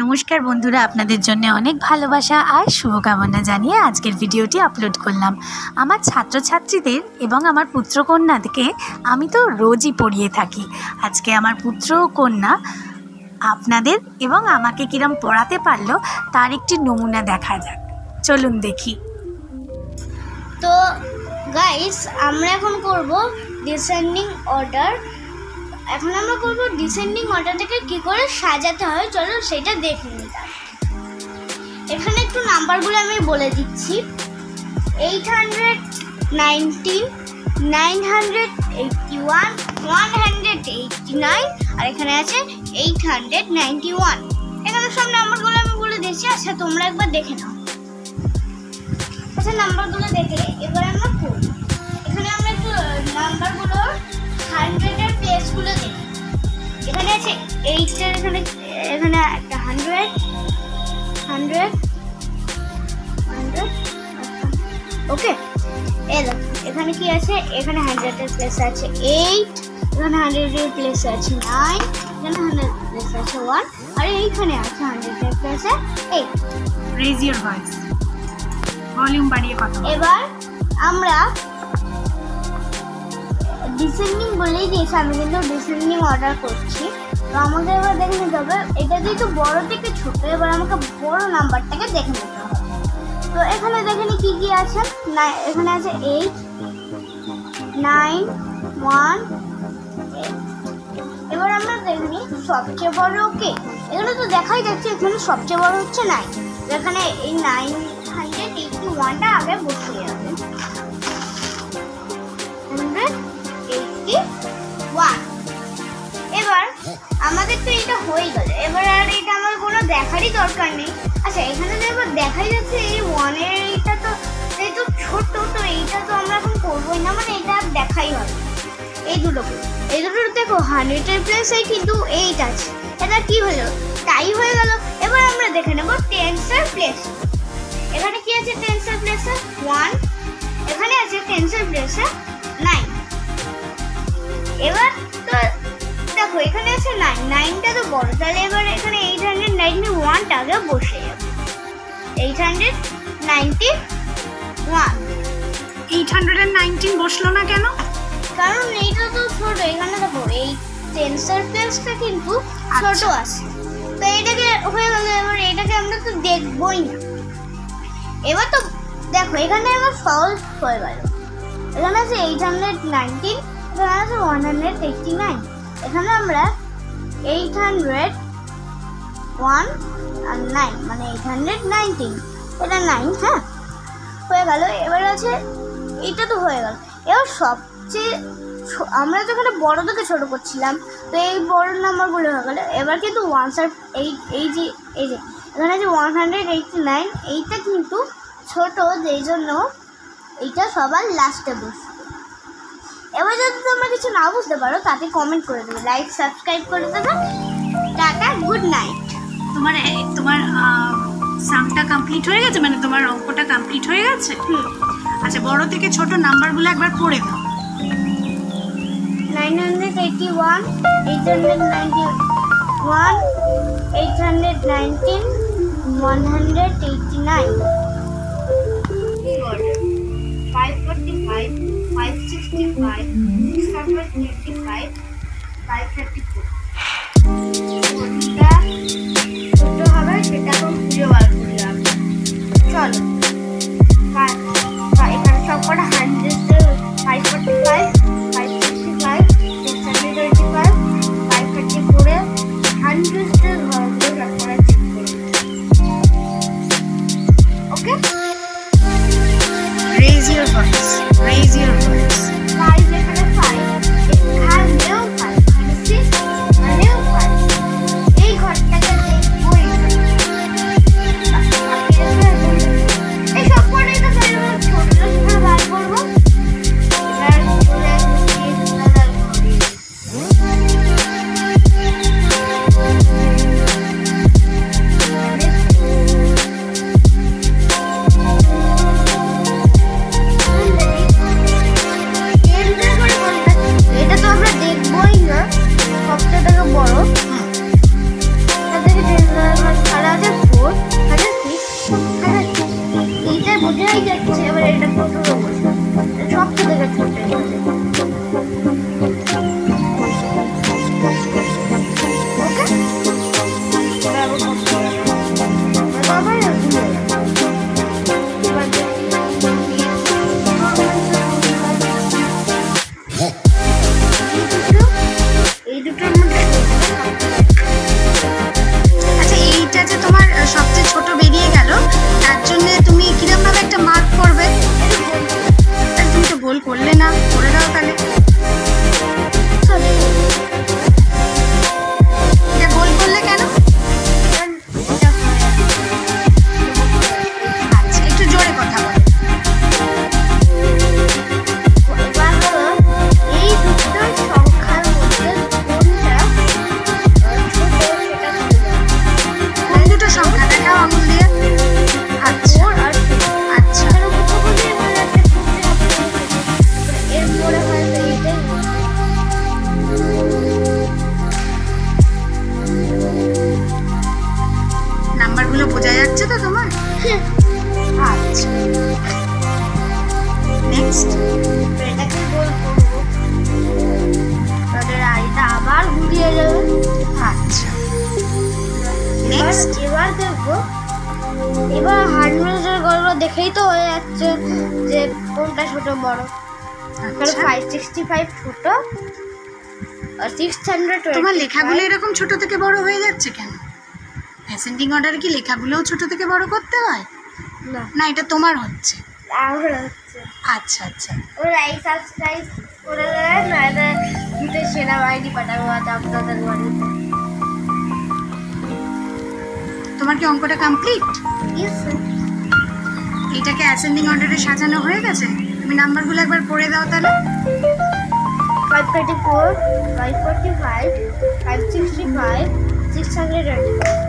নমস্কার বন্ধুরা, আপনাদের জন্য অনেক ভালোবাসা আর শুভকামনা জানিয়ে আজকের ভিডিওটি আপলোড করলাম। আমার ছাত্রছাত্রীদের এবং আমার পুত্রকন্যাদেরকে আমি তো রোজই পড়িয়ে থাকি। আজকে আমার পুত্র ও কন্যা আপনাদের এবং আমাকে কিরম পড়াতে পারলো তার একটি নমুনা দেখা যাক, চলুন দেখি। তো গাইস, আমরা এখন করব ডিসেন্ডিং অর্ডার। এখন আমরা করব ডিসেন্ডিং অর্ডারটাকে কি করে সাজাতে হয়, চলো সেটা দেখে নিই। এখানে একটু নাম্বারগুলো আমি বলে দিচ্ছি। 819, 981, 189 আর এখানে আছে 891। এখানে সব নাম্বারগুলো আমি বলে দিচ্ছি। আচ্ছা, তোমরা একবার দেখে নাও। আচ্ছা, নাম্বারগুলো দেখে এবার আমরা করব। এখানে আমরা একটু নাম্বারগুলোর 100-এর প্লেসগুলো দেখি। এখানে আছে 8-এর, এখানে একটা 100, ওকে। এখানে কি আছে? এখানে 100-এর প্লেস আছে 8, এখানে 100-এর প্লেস আছে 9, এখানে 100-এর প্লেস আছে 1 আর এইখানে আছে 100-এর প্লেসে 8। রেজ ইওর ভয়েস, ভলিউম বাড়িয়ে কথা বলো। এবার আমরা ডিসেন্ডিং বলেই দিয়েছি, আমি কিন্তু ডিসেন্ডিং অর্ডার করছি। তো আমাকে এবার দেখে নিতে হবে, এটা যেহেতু বড় থেকে ছোট, এবার আমাকে বড় নাম্বারটাকে দেখে নিতে হবে। তো এখানে দেখে নি কি কি আছে। এখানে আছে 8, 9, 1, 8। এবার আমরা দেখে নিই সবচেয়ে বড় ওকে। এখানে তো দেখাই যাচ্ছে এখানে সবচেয়ে বড় হচ্ছে 9। এখানে এই 981টা আগে বসিয়ে যাবে। 181। এবার আমাদের তো এটা হয়ে গেল। এবার আর এটা আমার কোনো দেখারই দরকার নেই। আচ্ছা, এখানে তো এবার দেখাই যাচ্ছে এই 1-এর এইটা তো যেহেতু ছোট, তো এইটা তো আমরা এখন করবোই না, মানে এটা দেখাই হবে। এই দুটো দেখো 100-এর প্লেসে কিন্তু 8 আছে। এটা কি হলো? তাই হয়ে গেল। এবার আমরা দেখে নেব 10-এর প্লেস। এখানে কি আছে 10-এর প্লেসে? 1। এখানে আছে 10-এর প্লেসে 9। এবার তো দেখো এখানে আছে 9, 9টা তো বড়, তাহলে এবার এখানে 891টাকে বসে যাবে। 819 বসলো না কেন? কারণ এইটা তো ছোট। এখানে দেখো এই 10-এর প্লেসটা কিন্তু ছোট আছে, তো এইটাকে হয়ে গেল। এবার এটাকে আমরা তো দেখবোই না। এবার তো দেখো এখানে আমার সলভ হয়ে গেল। এখানে আছে 819, এখানে আছে 189। এখানে আমরা 801 আর 9 মানে 819, এটা 9, হ্যাঁ হয়ে গেল। এবার আছে এইটা তো হয়ে গেল। এবার সবচেয়ে আমরা তো এখানে বড় থেকে ছোট করছিলাম, তো এই বড় নাম্বারগুলো হয়ে গেল। এবার কিন্তু 1 এই যে এখানে আছে 189, এইটা কিন্তু ছোট, যেই জন্য এইটা সবার লাস্টে বসবে। এবার যদি তোমরা কিছু না বুঝতে পারো তাতে কমেন্ট করে দেবে, লাইক সাবস্ক্রাইব করে দেবে। Tata, good night. তোমার সামটা কমপ্লিট হয়ে গেছে, মানে তোমার অঙ্কটা কমপ্লিট হয়ে গেছে। আচ্ছা, বড় থেকে ছোট নাম্বারগুলো একবার পড়ে দাও। 981, 891, 819, 189, 545, 565, 625, 534। কোনটা ছোট হবে সেটা এখন খুঁজে বার করলাম। চলো, এখানে সবকটা 100, 545, 565, 625, 534 100-এর ঘরগুলো আপনারা চেক করবেন। ওকে, Raise your voice, raise your voice. 5 এখানে 5, এখানেও 5, 6 এখানেও 5। এই ঘরটাকে দেখবো নাম্বারগুলো বোঝা যাচ্ছে তো তোমার? আচ্ছা, নেক্সট এটাকে গোল করবো, তাহলে এটা আবার ঘুরিয়ে যাবে। আচ্ছা, নেক্সট এবার দেখবো, এবার হার্ডম্যানের গল্প দেখেই তো হয়ে যাচ্ছে যে কোনটা ছোট বড়। আচ্ছা, 565 ছোট আর 600। তোমার লেখাগুলো এরকম ছোট থেকে বড় হয়ে যাচ্ছে কেন? অ্যাসেন্ডিং অর্ডারে কি লেখাগুলোও ছোট থেকে বড় করতে হয়? না, না, এটা তোমার হচ্ছে। আমার হচ্ছে। আচ্ছা আচ্ছা, ও লাইক সাবস্ক্রাইব করে দেবেন, নয়তো দুটো সেনাবাহিনী পাঠাবো আপনাদের বাড়িতে। তোমার কি অঙ্কটা কমপ্লিট? এটাকে অ্যাসেন্ডিং অর্ডারে সাজানো হয়ে গেছে? তুমি নাম্বারগুলো একবার পড়ে দাও তাহলে। 534, 545, 565, 625।